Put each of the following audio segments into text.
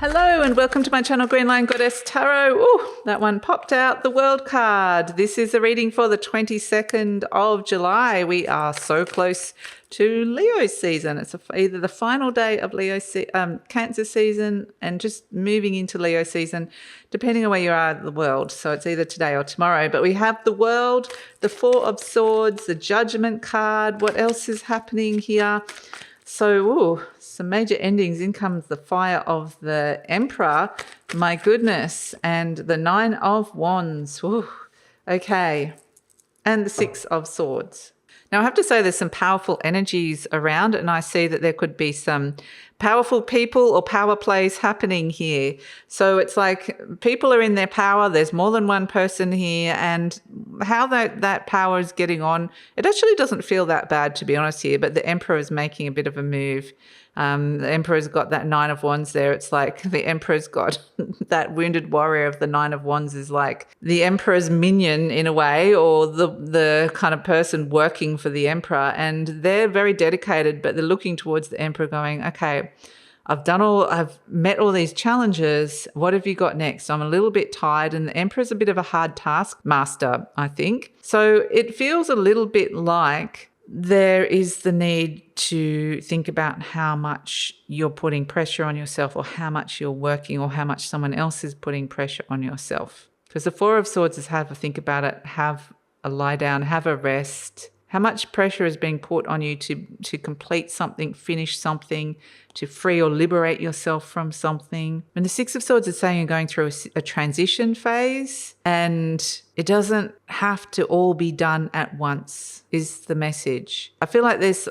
Hello and welcome to my channel, GreenLion Goddess Tarot. Oh, that one popped out, the World card. This is a reading for the 22nd of July. We are so close to Leo season. It's either the final day of Cancer season and just moving into Leo season, depending on where you are in the world. So it's either today or tomorrow. But we have the World, the Four of Swords, the Judgment card. What else is happening here? So, some major endings. In comes the fire of the Emperor. My goodness. And the Nine of Wands. Ooh, okay. And the Six of Swords. Now, I have to say there's some powerful energies around, and I see that there could be some powerful people or power plays happening here. So it's like people are in their power. There's more than one person here, and how that power is getting on, it actually doesn't feel that bad, to be honest here, but the Emperor is making a bit of a move. The Emperor's got that Nine of Wands there. It's like the Emperor's got that wounded warrior of the Nine of Wands is like the Emperor's minion in a way, or the kind of person working for the Emperor. And they're very dedicated, but they're looking towards the Emperor going, okay, I've met all these challenges. What have you got next? I'm a little bit tired. And the Emperor's a bit of a hard taskmaster, I think. So it feels a little bit like there is the need to think about how much you're putting pressure on yourself, or how much you're working, or how much someone else is putting pressure on yourself. Because the Four of Swords is have a think about it, have a lie down, have a rest. How much pressure is being put on you to complete something, finish something, to free or liberate yourself from something. And the Six of Swords is saying you're going through a transition phase, and it doesn't have to all be done at once, is the message. I feel like there's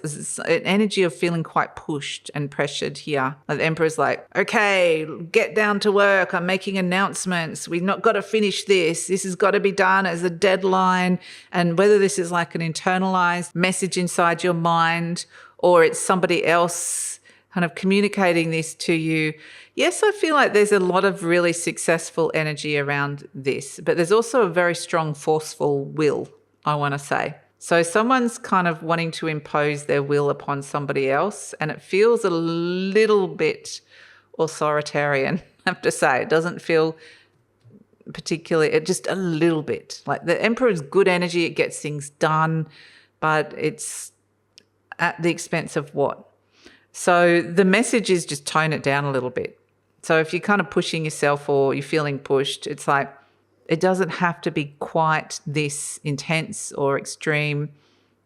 an energy of feeling quite pushed and pressured here. Like the Emperor's like, okay, get down to work. I'm making announcements. We've not got to finish this. This has got to be done as a deadline. And whether this is like an internalized message inside your mind, or it's somebody else kind of communicating this to you. Yes, I feel like there's a lot of really successful energy around this, but there's also a very strong, forceful will, I want to say. So someone's kind of wanting to impose their will upon somebody else, and it feels a little bit authoritarian, I have to say. It doesn't feel particularly, just a little bit. Like the Emperor's good energy, it gets things done, but it's at the expense of what? So the message is just tone it down a little bit. So if you're kind of pushing yourself or you're feeling pushed, it's like it doesn't have to be quite this intense or extreme.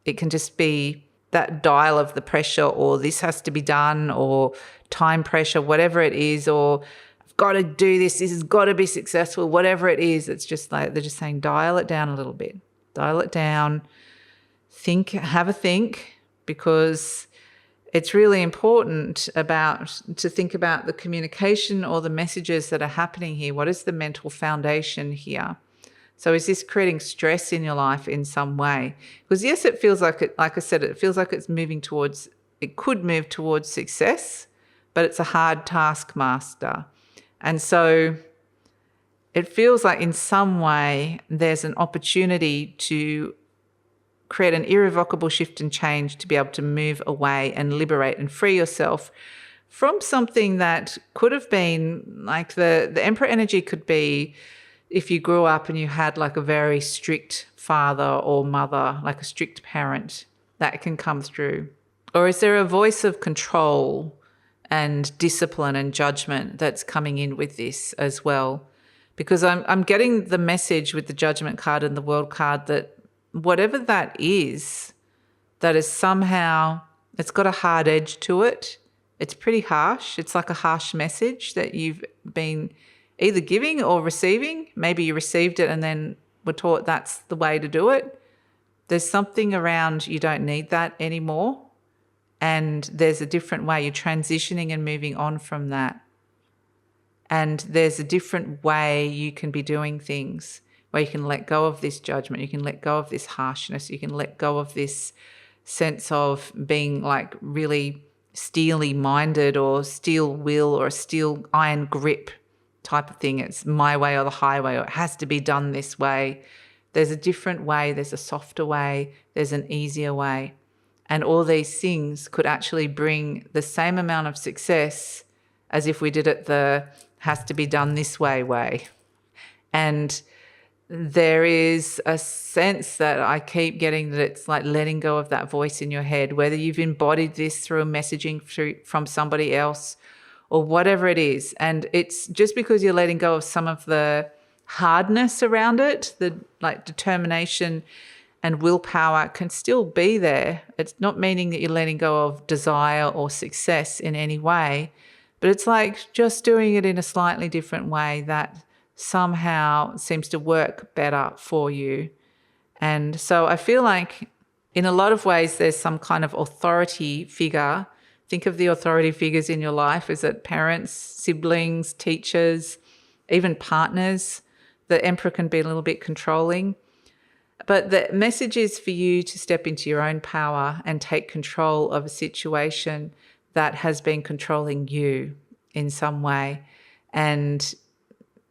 It can just be that dial of the pressure, or this has to be done, or time pressure, whatever it is, or I've got to do this, this has got to be successful, whatever it is. It's just like they're just saying dial it down a little bit. Dial it down. Think, have a think, because it's really important to think about the communication or the messages that are happening here. What is the mental foundation here? So is this creating stress in your life in some way? Because yes, it feels like it, like I said, it feels like it's moving towards, it could move towards success, but it's a hard taskmaster. And so it feels like in some way there's an opportunity to create an irrevocable shift and change, to be able to move away and liberate and free yourself from something that could have been like the Emperor energy could be if you grew up and you had like a very strict father or mother, like a strict parent, that can come through. Or is there a voice of control and discipline and judgment that's coming in with this as well? Because I'm getting the message with the Judgment card and the World card that whatever that is somehow, it's got a hard edge to it. It's pretty harsh. It's like a harsh message that you've been either giving or receiving. Maybe you received it and then were taught that's the way to do it. There's something around you don't need that anymore. And there's a different way. You're transitioning and moving on from that. And there's a different way you can be doing things, where you can let go of this judgment, you can let go of this harshness, you can let go of this sense of being like really steely minded or steel will or a steel iron grip type of thing. It's my way or the highway, or it has to be done this way. There's a different way, there's a softer way, there's an easier way. And all these things could actually bring the same amount of success as if we did it the has to be done this way. And there is a sense that I keep getting that it's like letting go of that voice in your head, whether you've embodied this through messaging from somebody else or whatever it is. And it's just because you're letting go of some of the hardness around it, the like determination and willpower can still be there. It's not meaning that you're letting go of desire or success in any way, but it's like just doing it in a slightly different way that somehow seems to work better for you. And so I feel like in a lot of ways there's some kind of authority figure. Think of the authority figures in your life. Is it parents, siblings, teachers, even partners? The Emperor can be a little bit controlling. But the message is for you to step into your own power and take control of a situation that has been controlling you in some way. And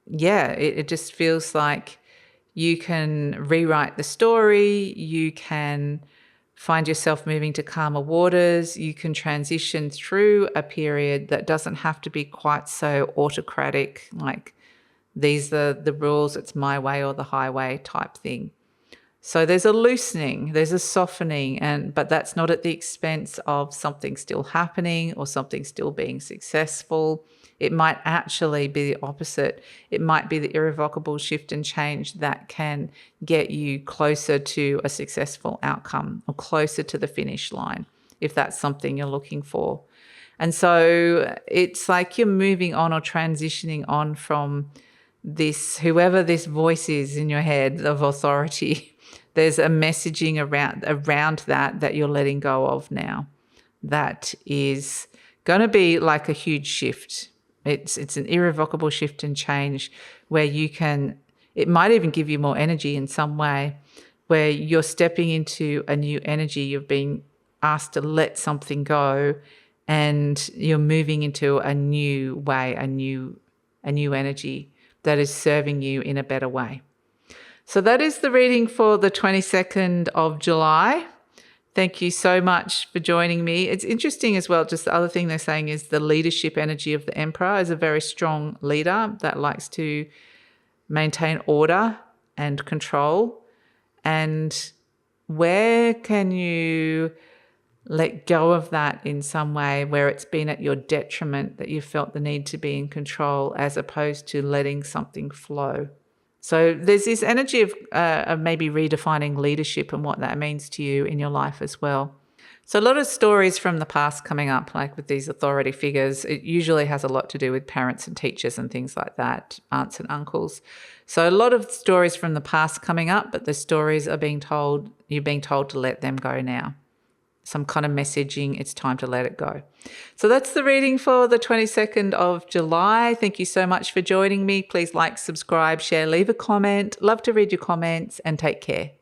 yeah, it just feels like you can rewrite the story. You can find yourself moving to calmer waters. You can transition through a period that doesn't have to be quite so autocratic, like these are the rules, it's my way or the highway type thing. So there's a loosening, there's a softening, but that's not at the expense of something still happening or something still being successful. It might actually be the opposite. It might be the irrevocable shift and change that can get you closer to a successful outcome or closer to the finish line, if that's something you're looking for. And so it's like you're moving on or transitioning on from this, whoever this voice is in your head of authority. There's a messaging around that you're letting go of now. That is going to be like a huge shift. It's an irrevocable shift and change where it might even give you more energy in some way, where you're stepping into a new energy. You've been asked to let something go and you're moving into a new way, a new energy that is serving you in a better way. So that is the reading for the 22nd of July. Thank you so much for joining me. It's interesting as well, just the other thing they're saying is the leadership energy of the Emperor is a very strong leader that likes to maintain order and control. And where can you let go of that in some way where it's been at your detriment that you felt the need to be in control as opposed to letting something flow? So there's this energy of maybe redefining leadership and what that means to you in your life as well. So a lot of stories from the past coming up, like with these authority figures, it usually has a lot to do with parents and teachers and things like that, aunts and uncles. So a lot of stories from the past coming up, but the stories are you're being told to let them go now. Some kind of messaging, it's time to let it go. So that's the reading for the 22nd of July. Thank you so much for joining me. Please like, subscribe, share, leave a comment. Love to read your comments and take care.